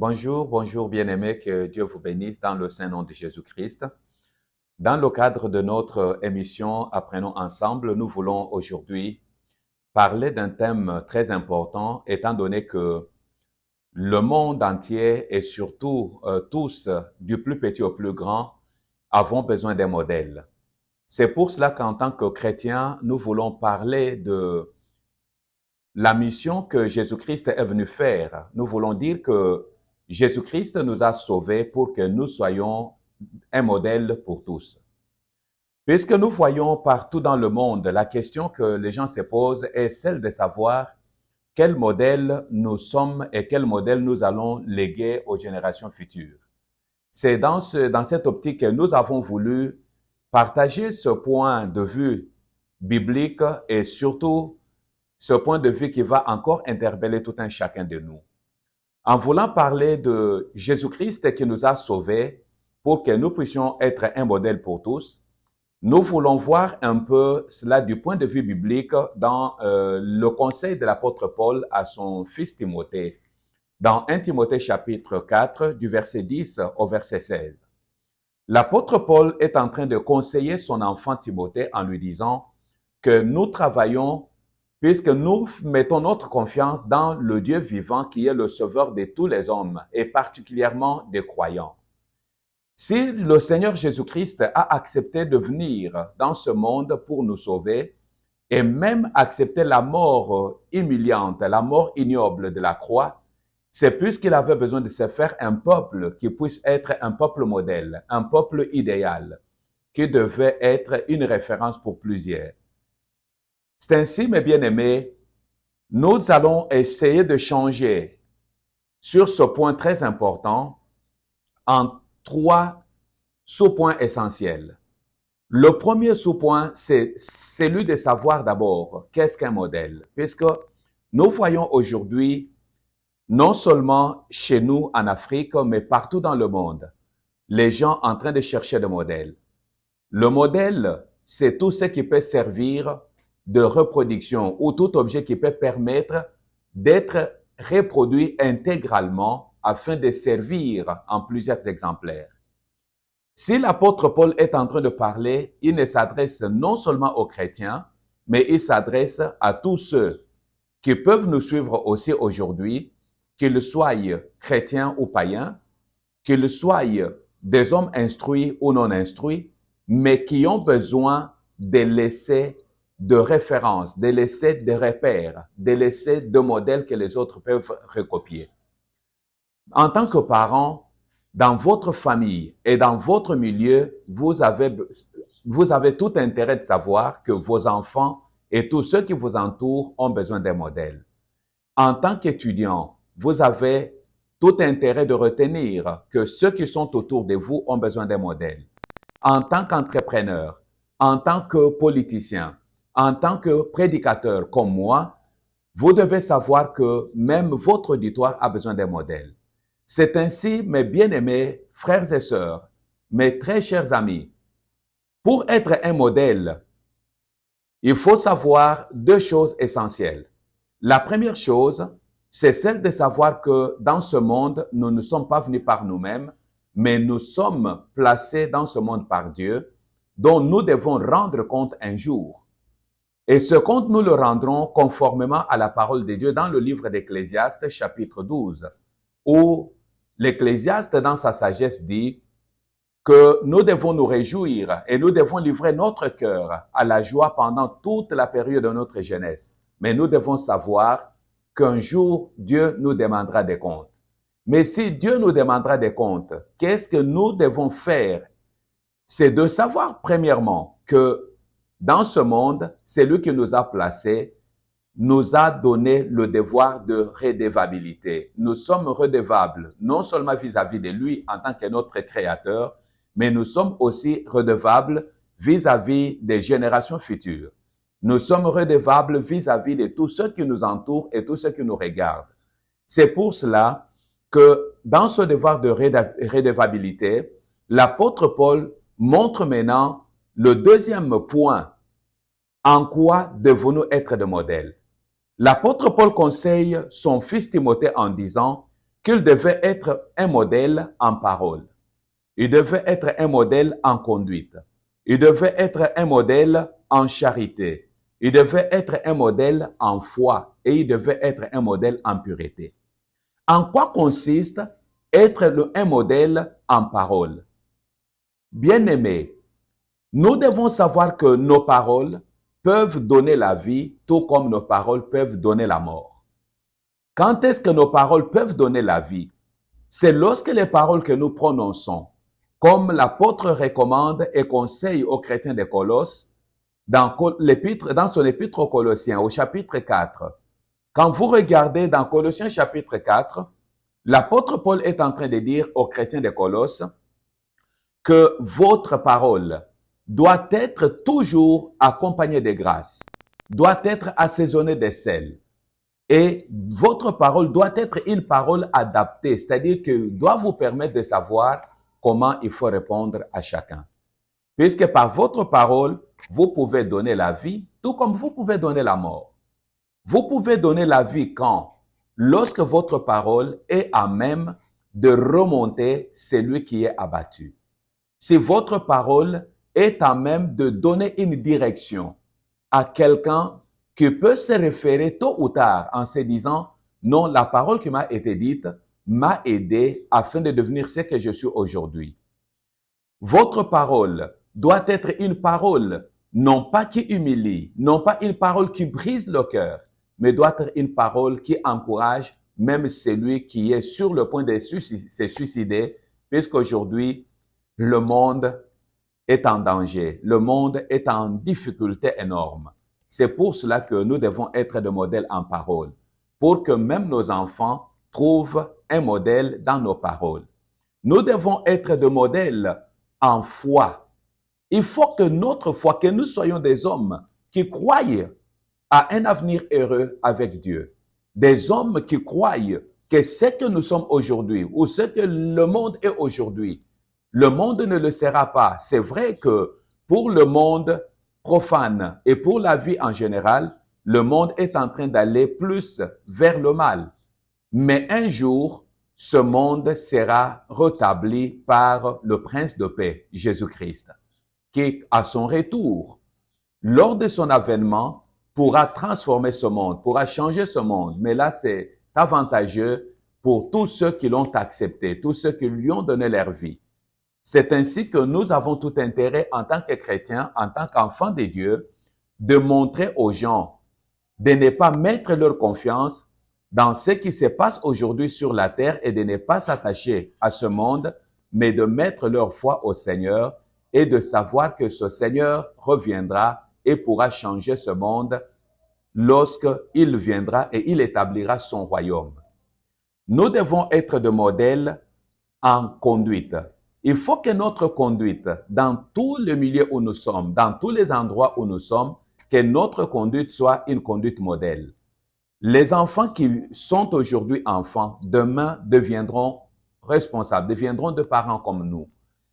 Bonjour, bonjour bien-aimés, que Dieu vous bénisse dans le saint nom de Jésus-Christ. Dans le cadre de notre émission Apprenons ensemble, nous voulons aujourd'hui parler d'un thème très important, étant donné que le monde entier et surtout tous, du plus petit au plus grand, avons besoin d'un modèle. C'est pour cela qu'en tant que chrétiens, nous voulons parler de la mission que Jésus-Christ est venu faire. Nous voulons dire que Jésus-Christ nous a sauvés pour que nous soyons un modèle pour tous. Puisque nous voyons partout dans le monde, la question que les gens se posent est celle de savoir quel modèle nous sommes et quel modèle nous allons léguer aux générations futures. C'est dans cette optique que nous avons voulu partager ce point de vue biblique et surtout ce point de vue qui va encore interpeller tout un chacun de nous. En voulant parler de Jésus-Christ qui nous a sauvés pour que nous puissions être un modèle pour tous, nous voulons voir un peu cela du point de vue biblique dans le conseil de l'apôtre Paul à son fils Timothée, dans 1 Timothée chapitre 4, du verset 10 au verset 16. L'apôtre Paul est en train de conseiller son enfant Timothée en lui disant que nous travaillons puisque nous mettons notre confiance dans le Dieu vivant qui est le sauveur de tous les hommes et particulièrement des croyants. Si le Seigneur Jésus-Christ a accepté de venir dans ce monde pour nous sauver et même accepté la mort humiliante, la mort ignoble de la croix, c'est puisqu'il avait besoin de se faire un peuple qui puisse être un peuple modèle, un peuple idéal, qui devait être une référence pour plusieurs. C'est ainsi, mes bien-aimés, nous allons essayer de changer sur ce point très important en 3 sous-points essentiels. Le premier sous-point, c'est celui de savoir d'abord qu'est-ce qu'un modèle. Puisque nous voyons aujourd'hui, non seulement chez nous en Afrique, mais partout dans le monde, les gens en train de chercher des modèles. Le modèle, c'est tout ce qui peut servir de reproduction ou tout objet qui peut permettre d'être reproduit intégralement afin de servir en plusieurs exemplaires. Si l'apôtre Paul est en train de parler, il ne s'adresse non seulement aux chrétiens, mais il s'adresse à tous ceux qui peuvent nous suivre aussi aujourd'hui, qu'ils soient chrétiens ou païens, qu'ils soient des hommes instruits ou non instruits, mais qui ont besoin de laisser de références, de laisser des repères, de laisser de modèles que les autres peuvent recopier. En tant que parents, dans votre famille et dans votre milieu, vous avez tout intérêt de savoir que vos enfants et tous ceux qui vous entourent ont besoin d'un modèle. En tant qu'étudiant, vous avez tout intérêt de retenir que ceux qui sont autour de vous ont besoin d'un modèle. En tant qu'entrepreneur, en tant que politicien, en tant que prédicateur comme moi, vous devez savoir que même votre auditoire a besoin d'un modèle. C'est ainsi, mes bien-aimés frères et sœurs, mes très chers amis, pour être un modèle, il faut savoir 2 choses essentielles. La première chose, c'est celle de savoir que dans ce monde, nous ne sommes pas venus par nous-mêmes, mais nous sommes placés dans ce monde par Dieu, dont nous devons rendre compte un jour. Et ce compte, nous le rendrons conformément à la parole de Dieu dans le livre d'Ecclésiaste, chapitre 12, où l'Ecclésiaste, dans sa sagesse, dit que nous devons nous réjouir et nous devons livrer notre cœur à la joie pendant toute la période de notre jeunesse. Mais nous devons savoir qu'un jour, Dieu nous demandera des comptes. Mais si Dieu nous demandera des comptes, qu'est-ce que nous devons faire? C'est de savoir, premièrement, que dans ce monde, c'est lui qui nous a placés, nous a donné le devoir de redevabilité. Nous sommes redevables, non seulement vis-à-vis de lui en tant que notre créateur, mais nous sommes aussi redevables vis-à-vis des générations futures. Nous sommes redevables vis-à-vis de tous ceux qui nous entourent et tous ceux qui nous regardent. C'est pour cela que dans ce devoir de redevabilité, l'apôtre Paul montre maintenant le deuxième point. En quoi devons-nous être de modèles? L'apôtre Paul conseille son fils Timothée en disant qu'il devait être un modèle en parole. Il devait être un modèle en conduite. Il devait être un modèle en charité. Il devait être un modèle en foi et il devait être un modèle en pureté. En quoi consiste être un modèle en parole? Bien-aimés, nous devons savoir que nos paroles peuvent donner la vie, tout comme nos paroles peuvent donner la mort. Quand est-ce que nos paroles peuvent donner la vie? C'est lorsque les paroles que nous prononçons, comme l'apôtre recommande et conseille aux chrétiens de Colosse, dans son épître aux Colossiens, au chapitre 4. Quand vous regardez dans Colossiens chapitre 4, l'apôtre Paul est en train de dire aux chrétiens de Colosse que votre parole doit être toujours accompagnée de grâce, doit être assaisonnée de sel. Et votre parole doit être une parole adaptée, c'est-à-dire que doit vous permettre de savoir comment il faut répondre à chacun. Puisque par votre parole, vous pouvez donner la vie, tout comme vous pouvez donner la mort. Vous pouvez donner la vie quand? Lorsque votre parole est à même de remonter celui qui est abattu. Si votre parole est à même de donner une direction à quelqu'un qui peut se référer tôt ou tard en se disant, non, la parole qui m'a été dite m'a aidé afin de devenir ce que je suis aujourd'hui. Votre parole doit être une parole non pas qui humilie, non pas une parole qui brise le cœur, mais doit être une parole qui encourage même celui qui est sur le point de se suicider, puisqu'aujourd'hui, le monde est en danger, le monde est en difficulté énorme. C'est pour cela que nous devons être des modèles en parole, pour que même nos enfants trouvent un modèle dans nos paroles. Nous devons être des modèles en foi. Il faut que notre foi, que nous soyons des hommes qui croient à un avenir heureux avec Dieu. Des hommes qui croient que ce que nous sommes aujourd'hui ou ce que le monde est aujourd'hui, le monde ne le sera pas. C'est vrai que pour le monde profane et pour la vie en général, le monde est en train d'aller plus vers le mal. Mais un jour, ce monde sera rétabli par le Prince de paix, Jésus-Christ, qui, à son retour, lors de son avènement, pourra transformer ce monde, pourra changer ce monde. Mais là, c'est avantageux pour tous ceux qui l'ont accepté, tous ceux qui lui ont donné leur vie. C'est ainsi que nous avons tout intérêt, en tant que chrétiens, en tant qu'enfants de Dieu, de montrer aux gens, de ne pas mettre leur confiance dans ce qui se passe aujourd'hui sur la terre et de ne pas s'attacher à ce monde, mais de mettre leur foi au Seigneur et de savoir que ce Seigneur reviendra et pourra changer ce monde lorsqu'il viendra et il établira son royaume. Nous devons être des modèles en conduite. Il faut que notre conduite, dans tous les milieux où nous sommes, dans tous les endroits où nous sommes, que notre conduite soit une conduite modèle. Les enfants qui sont aujourd'hui enfants, demain deviendront responsables, deviendront de parents comme nous.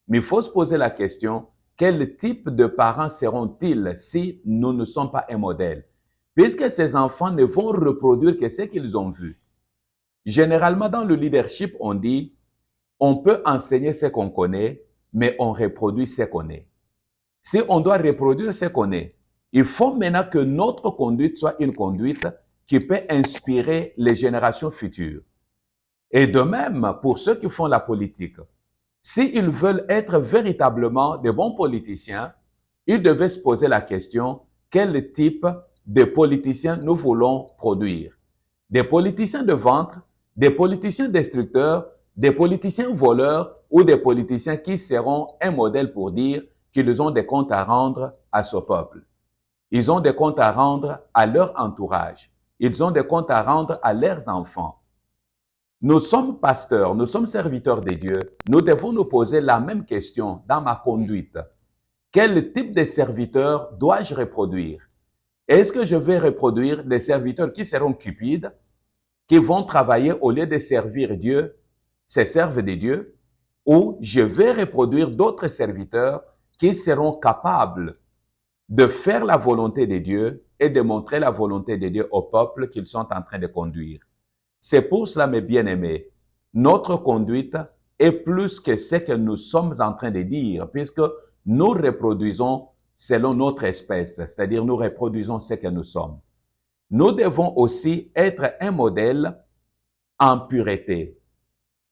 Mais il faut se poser la question, quel type de parents seront-ils si nous ne sommes pas un modèle? Puisque ces enfants ne vont reproduire que ce qu'ils ont vu. Généralement, dans le leadership, on dit, on peut enseigner ce qu'on connaît, mais on reproduit ce qu'on est. Si on doit reproduire ce qu'on est, il faut maintenant que notre conduite soit une conduite qui peut inspirer les générations futures. Et de même, pour ceux qui font la politique, s'ils veulent être véritablement de bons politiciens, ils devaient se poser la question, quel type de politiciens nous voulons produire? Des politiciens de ventre, des politiciens destructeurs, des politiciens voleurs ou des politiciens qui seront un modèle pour dire qu'ils ont des comptes à rendre à ce peuple. Ils ont des comptes à rendre à leur entourage. Ils ont des comptes à rendre à leurs enfants. Nous sommes pasteurs, nous sommes serviteurs de Dieu. Nous devons nous poser la même question dans ma conduite. Quel type de serviteur dois-je reproduire? Est-ce que je vais reproduire des serviteurs qui seront cupides, qui vont travailler au lieu de servir Dieu, se servent de Dieu, ou je vais reproduire d'autres serviteurs qui seront capables de faire la volonté de Dieu et de montrer la volonté de Dieu au peuple qu'ils sont en train de conduire. C'est pour cela, mes bien-aimés, notre conduite est plus que ce que nous sommes en train de dire, puisque nous reproduisons selon notre espèce, c'est-à-dire nous reproduisons ce que nous sommes. Nous devons aussi être un modèle en pureté.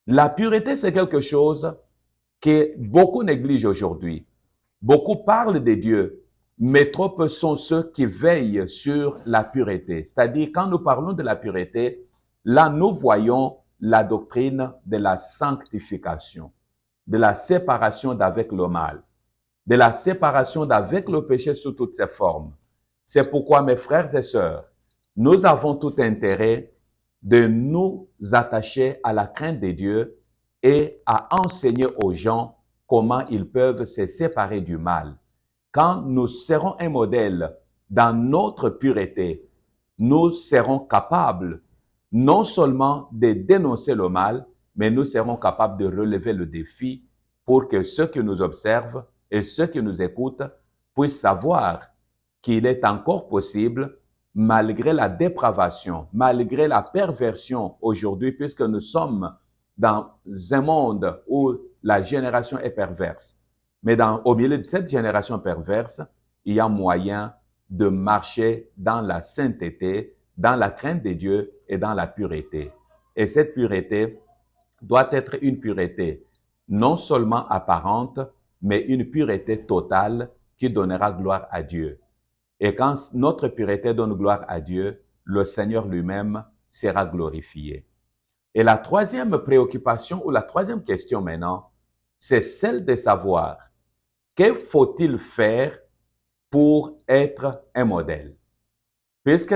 La pureté, c'est quelque chose que beaucoup négligent aujourd'hui. Beaucoup parlent de Dieu, mais trop peu sont ceux qui veillent sur la pureté. C'est-à-dire, quand nous parlons de la pureté, là, nous voyons la doctrine de la sanctification, de la séparation d'avec le mal, de la séparation d'avec le péché sous toutes ses formes. C'est pourquoi, mes frères et sœurs, nous avons tout intérêt de nous attacher à la crainte de Dieu et à enseigner aux gens comment ils peuvent se séparer du mal. Quand nous serons un modèle dans notre pureté, nous serons capables non seulement de dénoncer le mal, mais nous serons capables de relever le défi pour que ceux qui nous observent et ceux qui nous écoutent puissent savoir qu'il est encore possible, malgré la dépravation, malgré la perversion aujourd'hui, puisque nous sommes dans un monde où la génération est perverse. Mais au milieu de cette génération perverse, il y a moyen de marcher dans la sainteté, dans la crainte de Dieu et dans la pureté. Et cette pureté doit être une pureté non seulement apparente, mais une pureté totale qui donnera gloire à Dieu. Et quand notre pureté donne gloire à Dieu, le Seigneur lui-même sera glorifié. Et la troisième préoccupation ou la troisième question maintenant, c'est celle de savoir que faut-il faire pour être un modèle. Puisque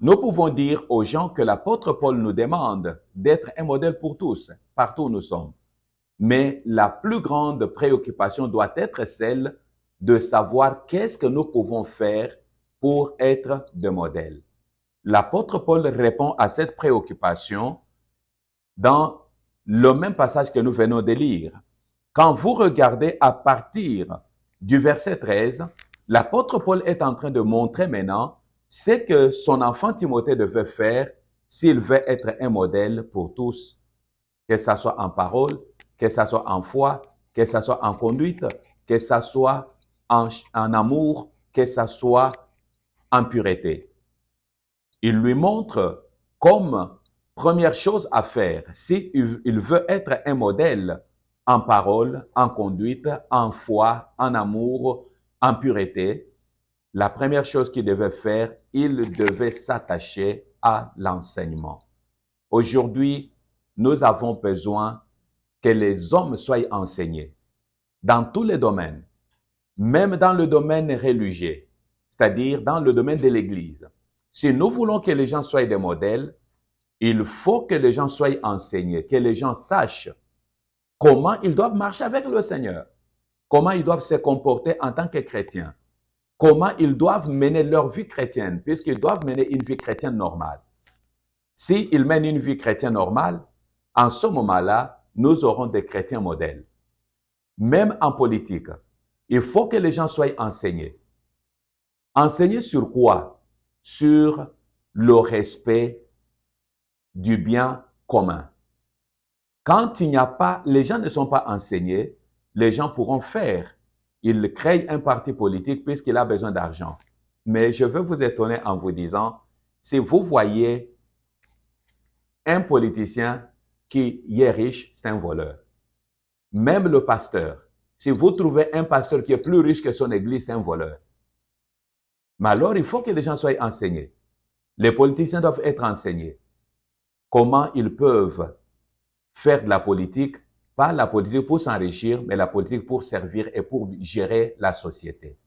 nous pouvons dire aux gens que l'apôtre Paul nous demande d'être un modèle pour tous, partout où nous sommes. Mais la plus grande préoccupation doit être celle de savoir qu'est-ce que nous pouvons faire pour être des modèles. L'apôtre Paul répond à cette préoccupation dans le même passage que nous venons de lire. Quand vous regardez à partir du verset 13, l'apôtre Paul est en train de montrer maintenant ce que son enfant Timothée devait faire s'il veut être un modèle pour tous, que ce soit en parole, que ce soit en foi, que ce soit en conduite, que ce soit en amour, que ce soit en pureté. Il lui montre comme première chose à faire, s'il veut être un modèle en parole, en conduite, en foi, en amour, en pureté, la première chose qu'il devait faire, il devait s'attacher à l'enseignement. Aujourd'hui, nous avons besoin que les hommes soient enseignés dans tous les domaines, même dans le domaine religieux, c'est-à-dire dans le domaine de l'Église. Si nous voulons que les gens soient des modèles, il faut que les gens soient enseignés, que les gens sachent comment ils doivent marcher avec le Seigneur, comment ils doivent se comporter en tant que chrétiens, comment ils doivent mener leur vie chrétienne, puisqu'ils doivent mener une vie chrétienne normale. S'ils mènent une vie chrétienne normale, en ce moment-là, nous aurons des chrétiens modèles. Même en politique, il faut que les gens soient enseignés. Enseignés sur quoi? Sur le respect du bien commun. Quand il n'y a pas, les gens ne sont pas enseignés, les gens pourront faire. Ils créent un parti politique puisqu'il a besoin d'argent. Mais je veux vous étonner en vous disant, si vous voyez un politicien qui est riche, c'est un voleur. Même le pasteur. Si vous trouvez un pasteur qui est plus riche que son église, c'est un voleur. Mais alors, il faut que les gens soient enseignés. Les politiciens doivent être enseignés. Comment ils peuvent faire de la politique, pas la politique pour s'enrichir, mais la politique pour servir et pour gérer la société.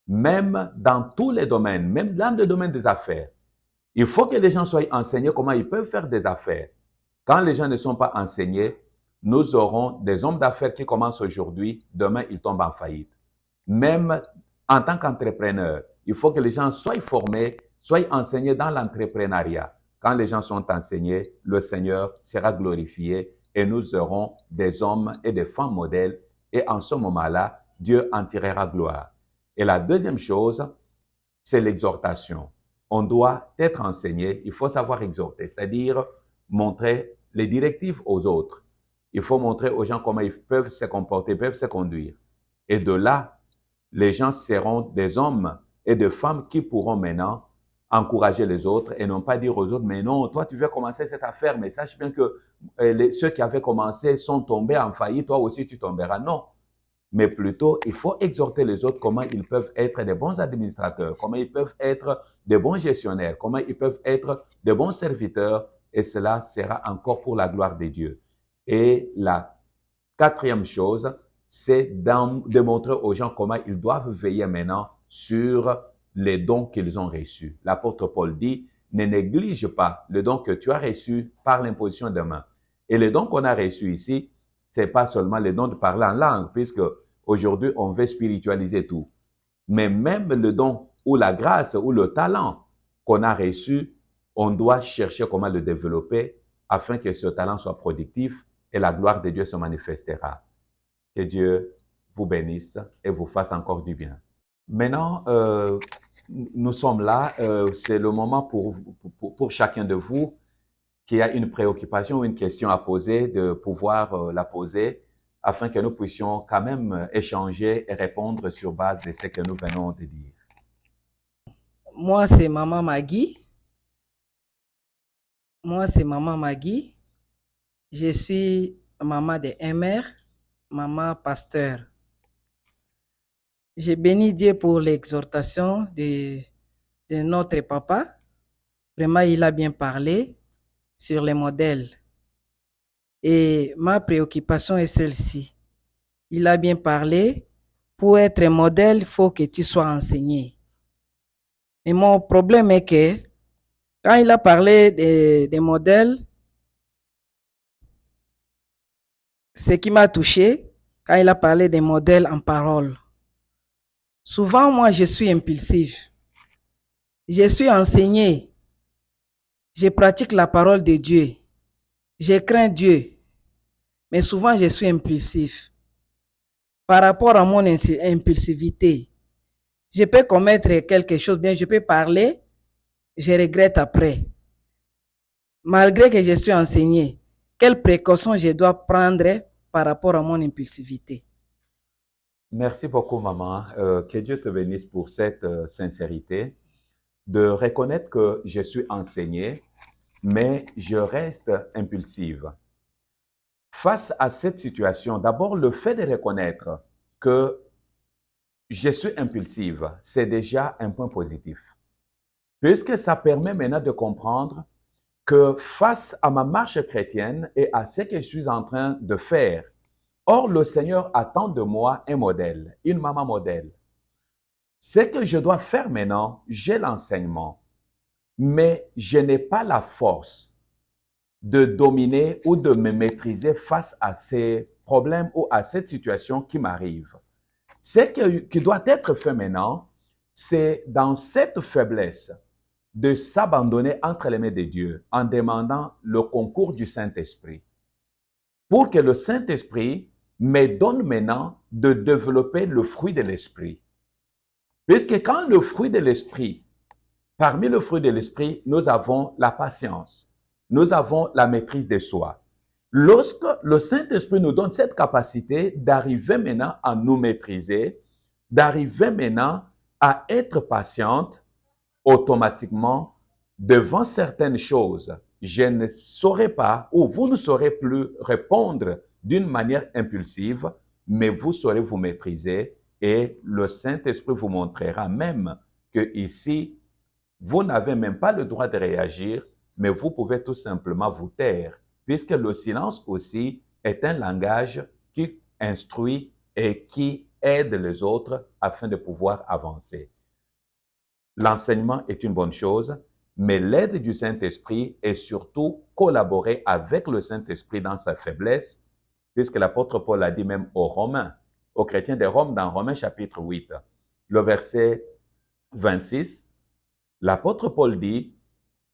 Même dans tous les domaines, même dans le domaine des affaires, il faut que les gens soient enseignés comment ils peuvent faire des affaires. Quand les gens ne sont pas enseignés, nous aurons des hommes d'affaires qui commencent aujourd'hui, demain ils tombent en faillite. Même en tant qu'entrepreneur, il faut que les gens soient formés, soient enseignés dans l'entrepreneuriat. Quand les gens sont enseignés, le Seigneur sera glorifié et nous aurons des hommes et des femmes modèles et en ce moment-là, Dieu en tirera gloire. Et la deuxième chose, c'est l'exhortation. On doit être enseigné, il faut savoir exhorter, c'est-à-dire montrer les directives aux autres. Il faut montrer aux gens comment ils peuvent se comporter, peuvent se conduire. Et de là, les gens seront des hommes et des femmes qui pourront maintenant encourager les autres et non pas dire aux autres, mais non, toi tu veux commencer cette affaire, mais sache bien que ceux qui avaient commencé sont tombés en faillite, toi aussi tu tomberas. Non. Mais plutôt, il faut exhorter les autres comment ils peuvent être des bons administrateurs, comment ils peuvent être des bons gestionnaires, comment ils peuvent être des bons serviteurs, et cela sera encore pour la gloire de Dieu. Et la quatrième chose, c'est de montrer aux gens comment ils doivent veiller maintenant sur les dons qu'ils ont reçus. L'apôtre Paul dit, ne néglige pas le don que tu as reçu par l'imposition de main. Et les dons qu'on a reçus ici, c'est pas seulement les dons de parler en langue, puisque aujourd'hui, on veut spiritualiser tout. Mais même le don ou la grâce ou le talent qu'on a reçu, on doit chercher comment le développer afin que ce talent soit productif et la gloire de Dieu se manifestera. Que Dieu vous bénisse et vous fasse encore du bien. Maintenant, nous sommes là, c'est le moment pour chacun de vous qui a une préoccupation ou une question à poser, de pouvoir la poser afin que nous puissions quand même échanger et répondre sur base de ce que nous venons de dire. Moi, c'est Maman Maggie. Je suis maman de MR, maman pasteur. Je bénis Dieu pour l'exhortation de notre papa. Vraiment, il a bien parlé sur les modèles. Et ma préoccupation est celle-ci. Il a bien parlé. Pour être un modèle, il faut que tu sois enseigné. Et mon problème est que quand il a parlé des modèles, ce qui m'a touché, quand il a parlé des modèles en parole. Souvent, moi, je suis impulsive. Je suis enseigné. Je pratique la parole de Dieu. Je crains Dieu. Mais souvent, je suis impulsif. Par rapport à mon impulsivité, je peux commettre quelque chose, bien je peux parler, je regrette après. Malgré que je suis enseigné, quelles précautions je dois prendre par rapport à mon impulsivité? Merci beaucoup, maman. Que Dieu te bénisse pour cette sincérité de reconnaître que je suis enseigné, mais je reste impulsive. Face à cette situation, d'abord, le fait de reconnaître que je suis impulsive, c'est déjà un point positif. Puisque ça permet maintenant de comprendre que face à ma marche chrétienne et à ce que je suis en train de faire, or le Seigneur attend de moi un modèle, une maman modèle. Ce que je dois faire maintenant, j'ai l'enseignement, mais je n'ai pas la force de dominer ou de me maîtriser face à ces problèmes ou à cette situation qui m'arrive. Ce qui doit être fait maintenant, c'est dans cette faiblesse de s'abandonner entre les mains de Dieu en demandant le concours du Saint-Esprit pour que le Saint-Esprit me donne maintenant de développer le fruit de l'Esprit. Puisque quand le fruit de l'Esprit, parmi le fruit de l'Esprit, nous avons la patience, nous avons la maîtrise de soi. Lorsque le Saint-Esprit nous donne cette capacité d'arriver maintenant à nous maîtriser, d'arriver maintenant à être patiente, automatiquement, devant certaines choses, je ne saurais pas ou vous ne saurez plus répondre d'une manière impulsive, mais vous saurez vous maîtriser et le Saint-Esprit vous montrera même que ici, vous n'avez même pas le droit de réagir, mais vous pouvez tout simplement vous taire, puisque le silence aussi est un langage qui instruit et qui aide les autres afin de pouvoir avancer. L'enseignement est une bonne chose, mais l'aide du Saint-Esprit est surtout collaborer avec le Saint-Esprit dans sa faiblesse, puisque l'apôtre Paul a dit même aux Romains, aux chrétiens de Rome dans Romains chapitre 8, le verset 26, l'apôtre Paul dit,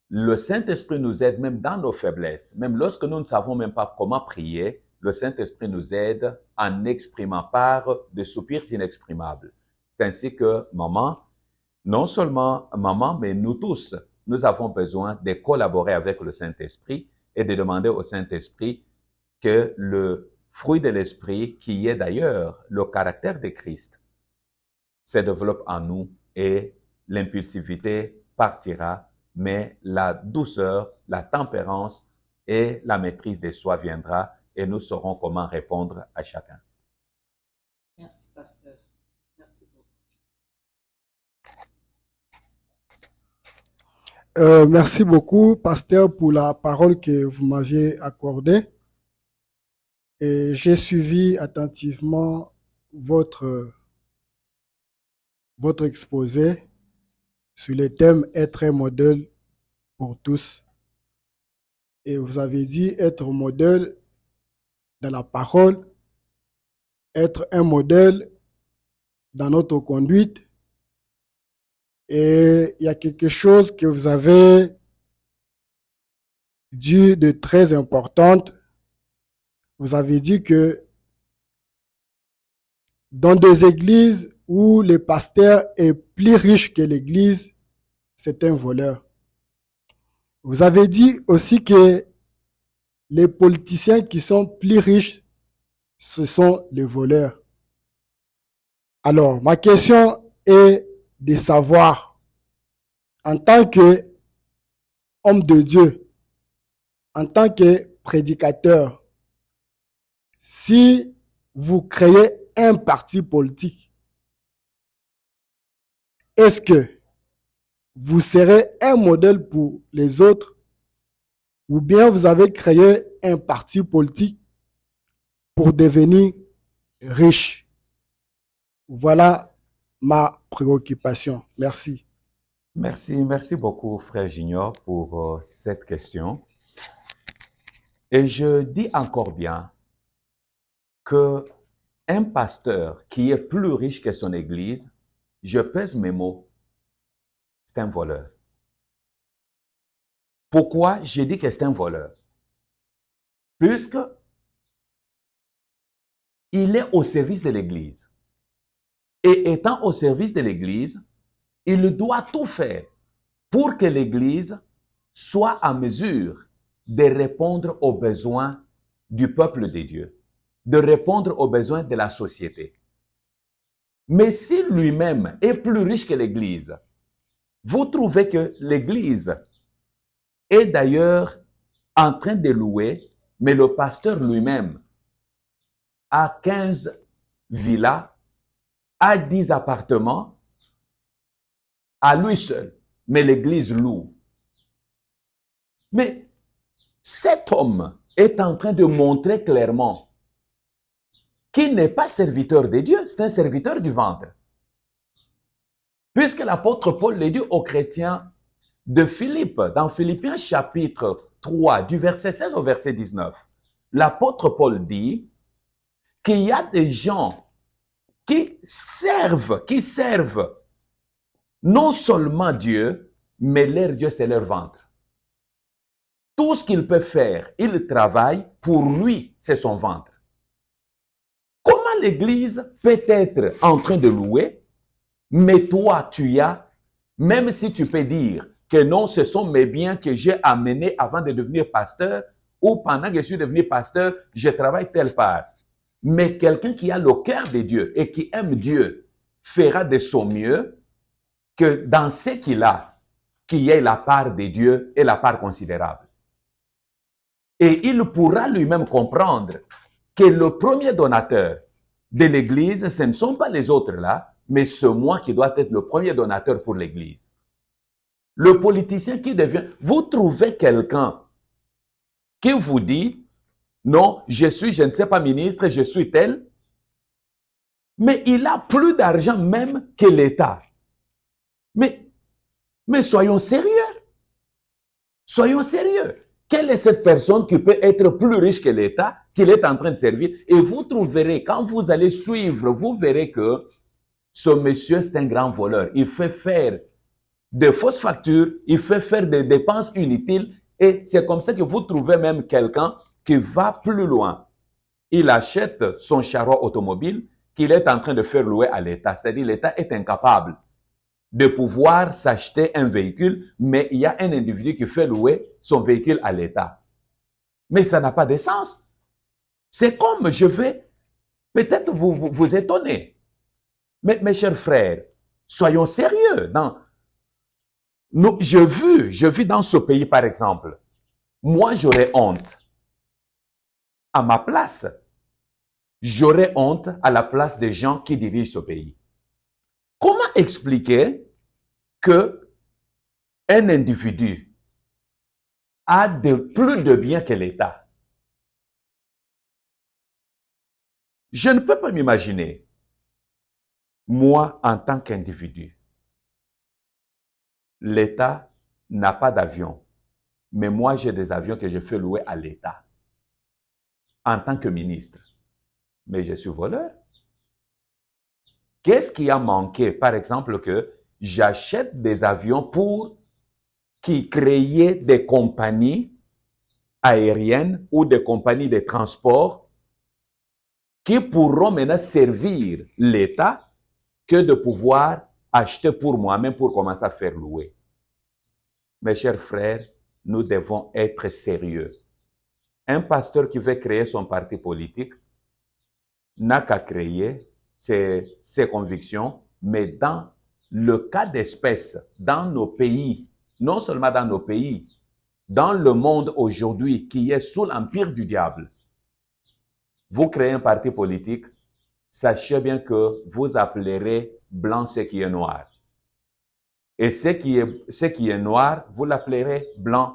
le Saint-Esprit nous aide même dans nos faiblesses, même lorsque nous ne savons même pas comment prier, le Saint-Esprit nous aide en exprimant par de soupirs inexprimables. C'est ainsi que, maman, non seulement maman, mais nous tous, nous avons besoin de collaborer avec le Saint-Esprit et de demander au Saint-Esprit que le fruit de l'Esprit, qui est d'ailleurs le caractère de Christ, se développe en nous et l'impulsivité partira, mais la douceur, la tempérance et la maîtrise de soi viendra et nous saurons comment répondre à chacun. Merci, pasteur. Merci beaucoup. Merci beaucoup, pasteur, pour la parole que vous m'aviez accordée. Et j'ai suivi attentivement votre exposé sur le thème être un modèle pour tous. Et vous avez dit être modèle dans la parole, être un modèle dans notre conduite. Et il y a quelque chose que vous avez dit de très important. Vous avez dit que dans des églises où le pasteur est plus riche que l'église, c'est un voleur. Vous avez dit aussi que les politiciens qui sont plus riches, ce sont les voleurs. Alors, ma question est de savoir, en tant qu'homme de Dieu, en tant que prédicateur, si vous créez un parti politique, est-ce que vous serez un modèle pour les autres ou bien vous avez créé un parti politique pour devenir riche? Voilà ma préoccupation. Merci. Merci beaucoup, frère Junior, pour cette question. Et je dis encore bien que un pasteur qui est plus riche que son église, je pèse mes mots, c'est un voleur. Pourquoi je dis que c'est un voleur? Puisque il est au service de l'église. Et étant au service de l'église, il doit tout faire pour que l'église soit en mesure de répondre aux besoins du peuple de Dieu, de répondre aux besoins de la société. Mais si lui-même est plus riche que l'église, vous trouvez que l'église est d'ailleurs en train de louer, mais le pasteur lui-même a 15 villas, a 10 appartements, à lui seul, mais l'église loue. Mais cet homme est en train de montrer clairement qu'il n'est pas serviteur de Dieu, c'est un serviteur du ventre. Puisque l'apôtre Paul le dit aux chrétiens de Philippe, dans Philippiens chapitre 3, du verset 16 au verset 19, l'apôtre Paul dit qu'il y a des gens qui servent non seulement Dieu, mais leur Dieu, c'est leur ventre. Tout ce qu'ils peuvent faire, ils travaillent, pour lui, c'est son ventre. Comment l'église peut être en train de louer, mais toi, tu as, même si tu peux dire que non, ce sont mes biens que j'ai amenés avant de devenir pasteur, ou pendant que je suis devenu pasteur, je travaille telle part. Mais quelqu'un qui a le cœur de Dieu et qui aime Dieu fera de son mieux que dans ce qu'il a, qu'il y ait la part de Dieu et la part considérable. Et il pourra lui-même comprendre que le premier donateur de l'Église, ce ne sont pas les autres là, mais c'est moi qui dois être le premier donateur pour l'Église. Le politicien qui devient... Vous trouvez quelqu'un qui vous dit, non, je ne sais pas ministre, je suis tel, mais il a plus d'argent même que l'État. Mais soyons sérieux. Soyons sérieux. Quelle est cette personne qui peut être plus riche que l'État, qu'il est en train de servir? Et vous trouverez, quand vous allez suivre, vous verrez que ce monsieur, c'est un grand voleur. Il fait faire de fausses factures, il fait faire des dépenses inutiles, et c'est comme ça que vous trouvez même quelqu'un qui va plus loin. Il achète son charroi automobile qu'il est en train de faire louer à l'État. C'est-à-dire l'État est incapable de pouvoir s'acheter un véhicule, mais il y a un individu qui fait louer son véhicule à l'État. Mais ça n'a pas de sens. C'est comme je vais peut-être vous étonner. Mais mes chers frères, soyons sérieux. Je vis dans ce pays, par exemple. Moi, j'aurais honte à ma place. J'aurais honte à la place des gens qui dirigent ce pays. Comment expliquer que un individu a plus de biens que l'État? Je ne peux pas m'imaginer, moi, en tant qu'individu, l'État n'a pas d'avion, mais moi, j'ai des avions que je fais louer à l'État en tant que ministre. Mais je suis voleur. Qu'est-ce qui a manqué? Par exemple, que j'achète des avions pour qui créaient des compagnies aériennes ou des compagnies de transport qui pourront maintenant servir l'État que de pouvoir acheter pour moi-même pour commencer à faire louer. Mes chers frères, nous devons être sérieux. Un pasteur qui veut créer son parti politique n'a qu'à créer ses convictions, mais dans le cas d'espèce, dans nos pays, non seulement dans nos pays, dans le monde aujourd'hui qui est sous l'empire du diable, vous créez un parti politique, sachez bien que vous appellerez blanc ce qui est noir. Et ce qui est noir, vous l'appellerez blanc.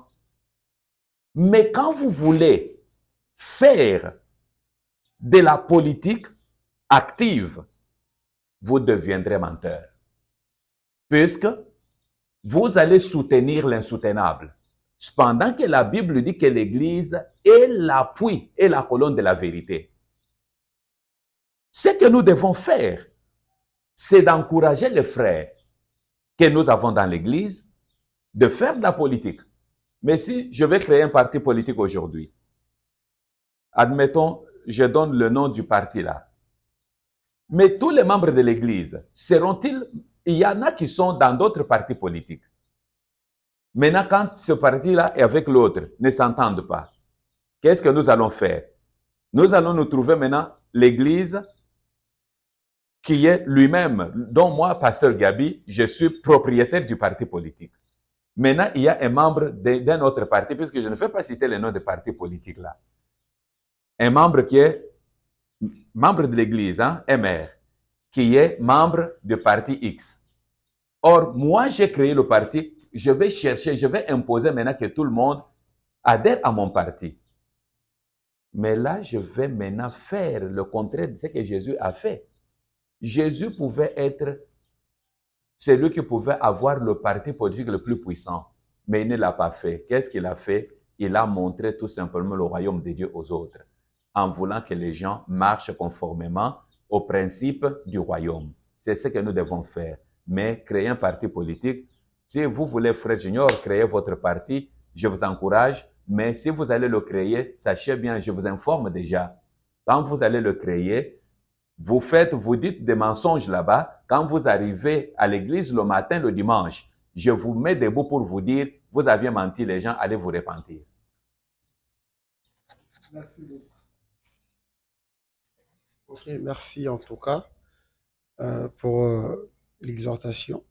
Mais quand vous voulez faire de la politique active, vous deviendrez menteur. Puisque vous allez soutenir l'insoutenable. Cependant que la Bible dit que l'Église est l'appui et la colonne de la vérité. Ce que nous devons faire, c'est d'encourager les frères que nous avons dans l'Église de faire de la politique. Mais si je vais créer un parti politique aujourd'hui, admettons, je donne le nom du parti là. Mais tous les membres de l'Église, seront-ils... Il y en a qui sont dans d'autres partis politiques. Maintenant, quand ce parti-là et avec l'autre ne s'entendent pas, qu'est-ce que nous allons faire? Nous allons nous trouver maintenant l'Église qui est lui-même, dont moi, Pasteur Gabi, je suis propriétaire du parti politique. Maintenant, il y a un membre d'un autre parti, puisque je ne vais pas citer le nom de parti politique là. Un membre qui est membre de l'Église, MR, qui est membre du parti X. Or, moi, j'ai créé le parti, je vais imposer maintenant que tout le monde adhère à mon parti. Mais là, je vais maintenant faire le contraire de ce que Jésus a fait. Jésus pouvait être celui qui pouvait avoir le parti politique le plus puissant, mais il ne l'a pas fait. Qu'est-ce qu'il a fait? Il a montré tout simplement le royaume de Dieu aux autres, en voulant que les gens marchent conformément aux principes du royaume. C'est ce que nous devons faire. Mais créer un parti politique, si vous voulez, frère Junior, créer votre parti, je vous encourage, mais si vous allez le créer, sachez bien, je vous informe déjà, quand vous allez le créer, vous dites des mensonges là-bas. Quand vous arrivez à l'église le matin, le dimanche, je vous mets debout pour vous dire, vous aviez menti, les gens, allez vous repentir. Merci beaucoup. Ok, merci en tout cas pour l'exhortation.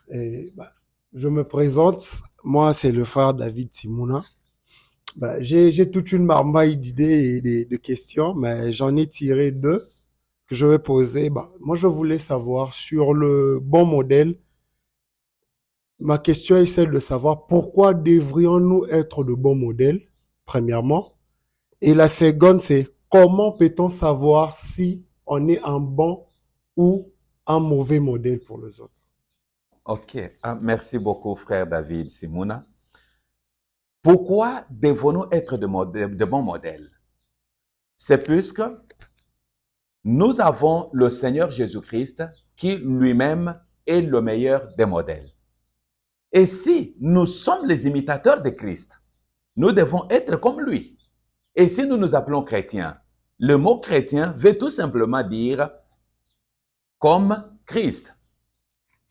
Et je me présente, moi c'est le frère David Simouna. J'ai toute une marmaille d'idées et de questions, mais j'en ai tiré deux que je vais poser. Moi, je voulais savoir sur le bon modèle. Ma question est celle de savoir pourquoi devrions-nous être de bons modèles, premièrement. Et la seconde, c'est comment peut-on savoir si on est un bon ou un mauvais modèle pour les autres? Ok, merci beaucoup, frère David Simouna. Pourquoi devons-nous être de bons modèles? C'est puisque nous avons le Seigneur Jésus-Christ qui lui-même est le meilleur des modèles. Et si nous sommes les imitateurs de Christ, nous devons être comme lui. Et si nous nous appelons chrétiens, le mot chrétien veut tout simplement dire comme Christ.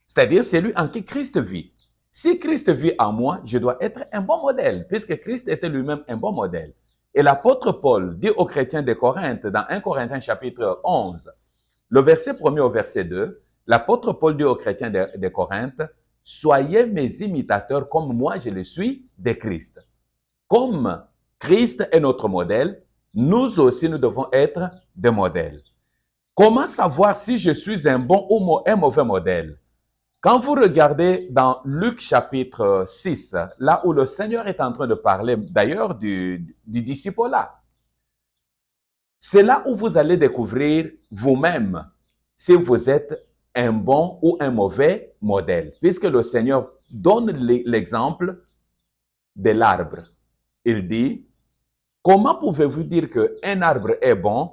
C'est-à-dire celui en qui Christ vit. Si Christ vit en moi, je dois être un bon modèle, puisque Christ était lui-même un bon modèle. Et l'apôtre Paul dit aux chrétiens de Corinthe, dans 1 Corinthiens chapitre 11, le verset 1er au verset 2, l'apôtre Paul dit aux chrétiens de Corinthe, « Soyez mes imitateurs comme moi je le suis de Christ. » Comme Christ est notre modèle, nous aussi nous devons être des modèles. Comment savoir si je suis un bon ou un mauvais modèle? Quand vous regardez dans Luc chapitre 6, là où le Seigneur est en train de parler d'ailleurs du disciple-là, c'est là où vous allez découvrir vous-même si vous êtes un bon ou un mauvais modèle, puisque le Seigneur donne l'exemple de l'arbre. Il dit, comment pouvez-vous dire qu'un arbre est bon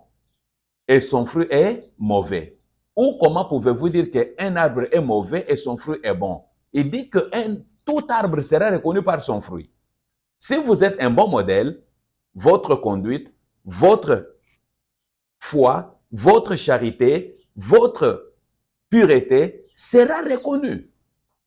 et son fruit est mauvais? Ou comment pouvez-vous dire qu'un arbre est mauvais et son fruit est bon? Il dit que tout arbre sera reconnu par son fruit. Si vous êtes un bon modèle, votre conduite, votre foi, votre charité, votre pureté sera reconnue.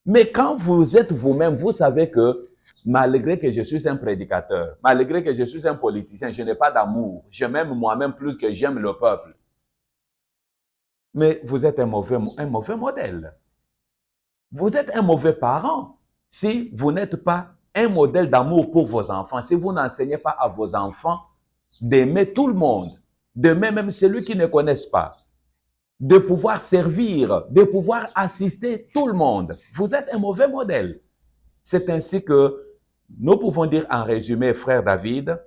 Mais quand vous êtes vous-même, vous savez que malgré que je suis un prédicateur, malgré que je suis un politicien, je n'ai pas d'amour. Je m'aime moi-même plus que j'aime le peuple. Mais vous êtes un mauvais modèle. Vous êtes un mauvais parent si vous n'êtes pas un modèle d'amour pour vos enfants, si vous n'enseignez pas à vos enfants d'aimer tout le monde, d'aimer même celui qui ne connaissent pas, de pouvoir servir, de pouvoir assister tout le monde. Vous êtes un mauvais modèle. C'est ainsi que nous pouvons dire en résumé, frère David,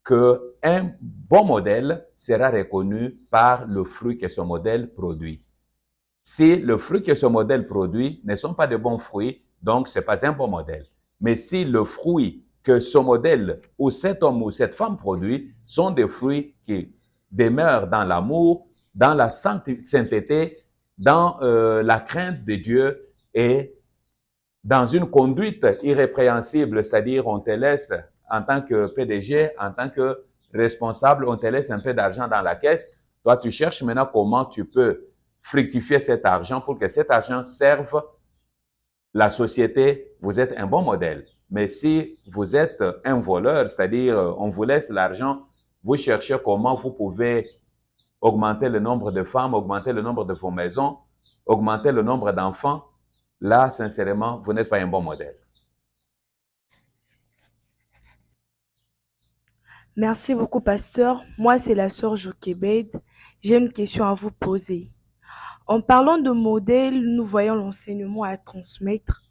qu'un bon modèle sera reconnu par le fruit que ce modèle produit. Si le fruit que ce modèle produit ne sont pas de bons fruits, donc ce n'est pas un bon modèle. Mais si le fruit que ce modèle ou cet homme ou cette femme produit sont des fruits qui demeurent dans l'amour, dans la sainteté, dans la crainte de Dieu et dans une conduite irrépréhensible, c'est-à-dire on te laisse en tant que PDG, en tant que responsable, on te laisse un peu d'argent dans la caisse. Toi, tu cherches maintenant comment tu peux fructifier cet argent pour que cet argent serve la société. Vous êtes un bon modèle. Mais si vous êtes un voleur, c'est-à-dire on vous laisse l'argent, vous cherchez comment vous pouvez augmenter le nombre de femmes, augmenter le nombre de vos maisons, augmenter le nombre d'enfants, là, sincèrement, vous n'êtes pas un bon modèle. Merci beaucoup, pasteur. Moi, c'est la sœur Jochebed. J'ai une question à vous poser. En parlant de modèle, nous voyons l'enseignement à transmettre.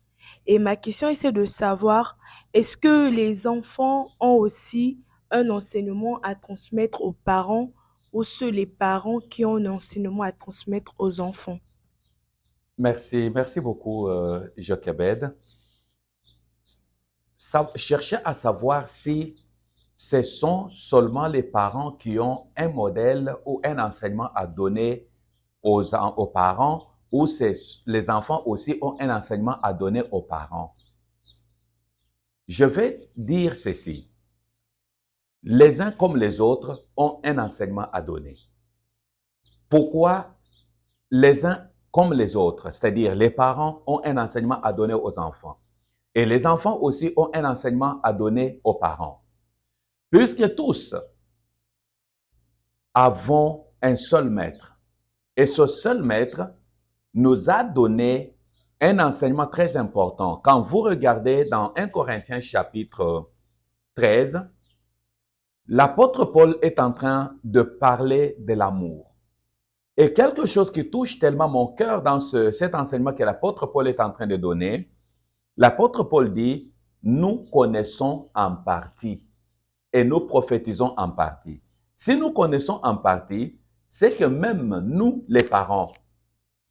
Et ma question est de savoir, est-ce que les enfants ont aussi un enseignement à transmettre aux parents ou sont les parents qui ont un enseignement à transmettre aux enfants? Merci beaucoup, Jochebed. Cherchez à savoir si ce sont seulement les parents qui ont un modèle ou un enseignement à donner aux parents, ou les enfants aussi ont un enseignement à donner aux parents. Je vais dire ceci. Les uns comme les autres ont un enseignement à donner. Pourquoi les uns comme les autres, c'est-à-dire les parents ont un enseignement à donner aux enfants et les enfants aussi ont un enseignement à donner aux parents? Puisque tous avons un seul maître et ce seul maître nous a donné un enseignement très important. Quand vous regardez dans 1 Corinthiens chapitre 13, l'apôtre Paul est en train de parler de l'amour. Et quelque chose qui touche tellement mon cœur dans cet enseignement que l'apôtre Paul est en train de donner, l'apôtre Paul dit, nous connaissons en partie et nous prophétisons en partie. Si nous connaissons en partie, c'est que même nous, les parents,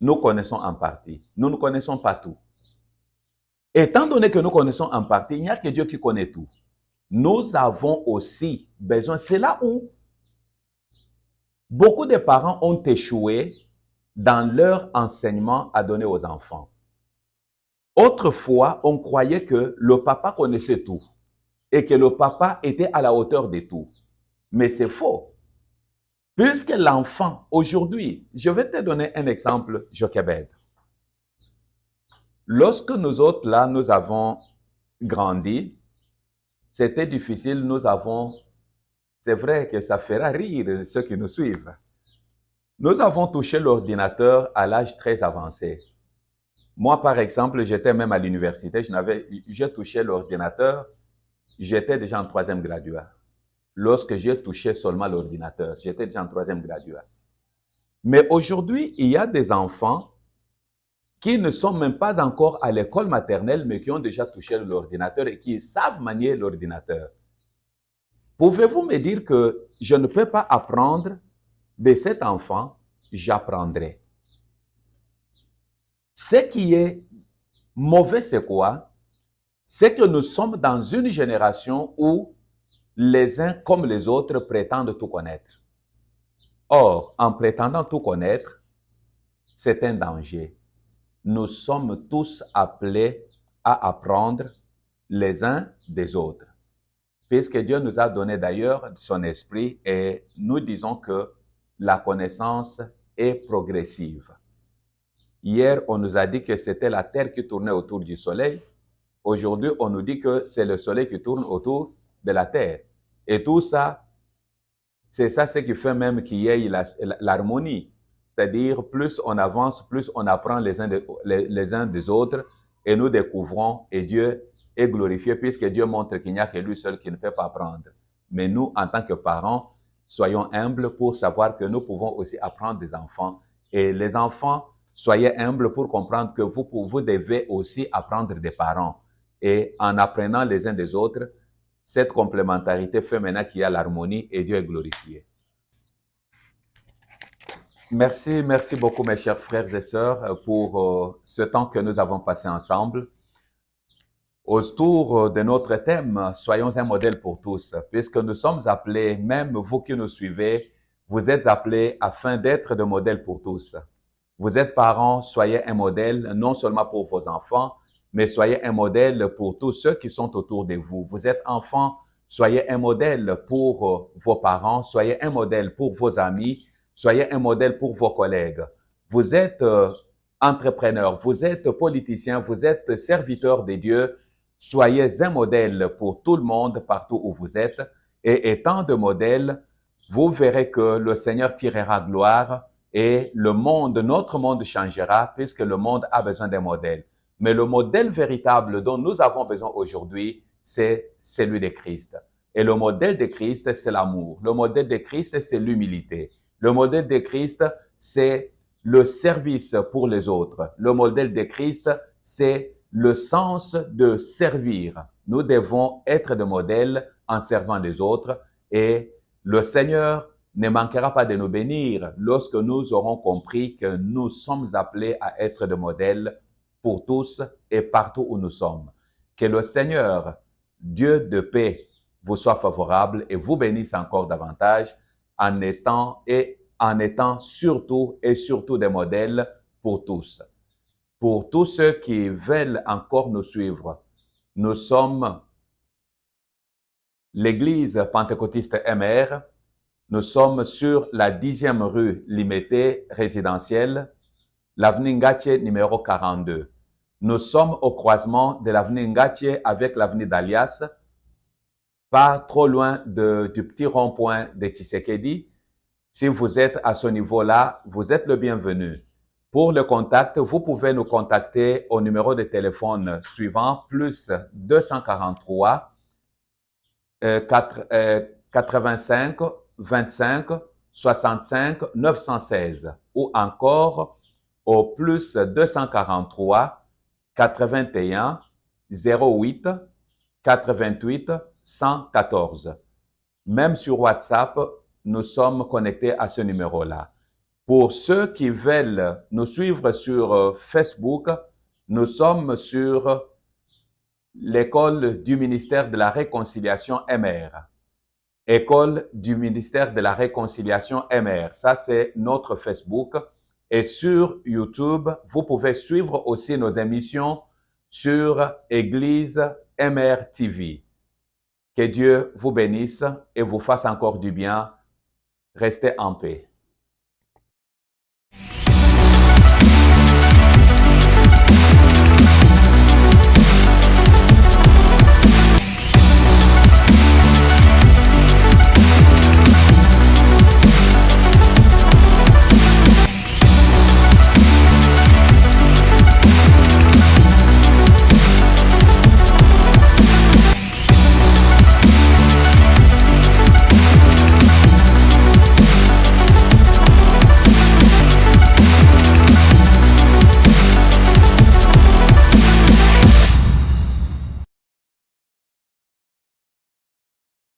nous connaissons en partie. Nous ne connaissons pas tout. Étant donné que nous connaissons en partie, il n'y a que Dieu qui connaît tout. Nous avons aussi besoin, c'est là où beaucoup de parents ont échoué dans leur enseignement à donner aux enfants. Autrefois, on croyait que le papa connaissait tout et que le papa était à la hauteur de tout. Mais c'est faux. Puisque l'enfant, aujourd'hui, je vais te donner un exemple, Jochebed. Lorsque nous autres, là, nous avons grandi, c'était difficile, nous avons c'est vrai que ça fera rire ceux qui nous suivent. Nous avons touché l'ordinateur à l'âge très avancé. Moi, par exemple, j'étais même à l'université, j'ai touché l'ordinateur, j'étais déjà en 3e graduat. Lorsque j'ai touché seulement l'ordinateur, j'étais déjà en 3e graduat. Mais aujourd'hui, il y a des enfants qui ne sont même pas encore à l'école maternelle, mais qui ont déjà touché l'ordinateur et qui savent manier l'ordinateur. Pouvez-vous me dire que je ne peux pas apprendre de cet enfant? J'apprendrai. Ce qui est mauvais, c'est quoi? C'est que nous sommes dans une génération où les uns comme les autres prétendent tout connaître. Or, en prétendant tout connaître, c'est un danger. Nous sommes tous appelés à apprendre les uns des autres. Puisque Dieu nous a donné d'ailleurs son esprit et nous disons que la connaissance est progressive. Hier, on nous a dit que c'était la terre qui tournait autour du soleil. Aujourd'hui, on nous dit que c'est le soleil qui tourne autour de la terre. Et tout ça, c'est ça ce qui fait même qu'il y ait l'harmonie. C'est-à-dire, plus on avance, plus on apprend les uns des autres et nous découvrons et Dieu est glorifié puisque Dieu montre qu'il n'y a que lui seul qui ne peut pas apprendre. Mais nous, en tant que parents, soyons humbles pour savoir que nous pouvons aussi apprendre des enfants. Et les enfants, soyez humbles pour comprendre que vous devez aussi apprendre des parents. Et en apprenant les uns des autres, cette complémentarité fait maintenant qu'il y a l'harmonie et Dieu est glorifié. Merci beaucoup mes chers frères et sœurs pour ce temps que nous avons passé ensemble. Autour de notre thème, soyons un modèle pour tous, puisque nous sommes appelés, même vous qui nous suivez, vous êtes appelés afin d'être de modèles pour tous. Vous êtes parents, soyez un modèle, non seulement pour vos enfants, mais soyez un modèle pour tous ceux qui sont autour de vous. Vous êtes enfants, soyez un modèle pour vos parents, soyez un modèle pour vos amis, soyez un modèle pour vos collègues. Vous êtes entrepreneurs, vous êtes politiciens, vous êtes serviteurs de Dieu. Soyez un modèle pour tout le monde partout où vous êtes. Et étant de modèle, vous verrez que le Seigneur tirera gloire et le monde, notre monde changera puisque le monde a besoin d'un modèle. Mais le modèle véritable dont nous avons besoin aujourd'hui, c'est celui de Christ. Et le modèle de Christ, c'est l'amour. Le modèle de Christ, c'est l'humilité. Le modèle de Christ, c'est le service pour les autres. Le modèle de Christ, c'est le sens de servir. Nous devons être des modèles en servant les autres et le Seigneur ne manquera pas de nous bénir lorsque nous aurons compris que nous sommes appelés à être des modèles pour tous et partout où nous sommes. Que le Seigneur, Dieu de paix, vous soit favorable et vous bénisse encore davantage en étant surtout des modèles pour tous. Pour tous ceux qui veulent encore nous suivre, nous sommes l'église pentecôtiste MR. Nous sommes sur la 10e rue Limité résidentielle, l'avenue Ngatié numéro 42. Nous sommes au croisement de l'avenue Ngatié avec l'avenue d'Alias, pas trop loin du petit rond-point de Tshisekedi. Si vous êtes à ce niveau-là, vous êtes le bienvenu. Pour le contact, vous pouvez nous contacter au numéro de téléphone suivant, plus 243 85 25 65 916 ou encore au plus 243 81 08 88 114. Même sur WhatsApp, nous sommes connectés à ce numéro-là. Pour ceux qui veulent nous suivre sur Facebook, nous sommes sur l'école du ministère de la Réconciliation MR. École du ministère de la Réconciliation MR. Ça, c'est notre Facebook. Et sur YouTube, vous pouvez suivre aussi nos émissions sur Église MR TV. Que Dieu vous bénisse et vous fasse encore du bien. Restez en paix.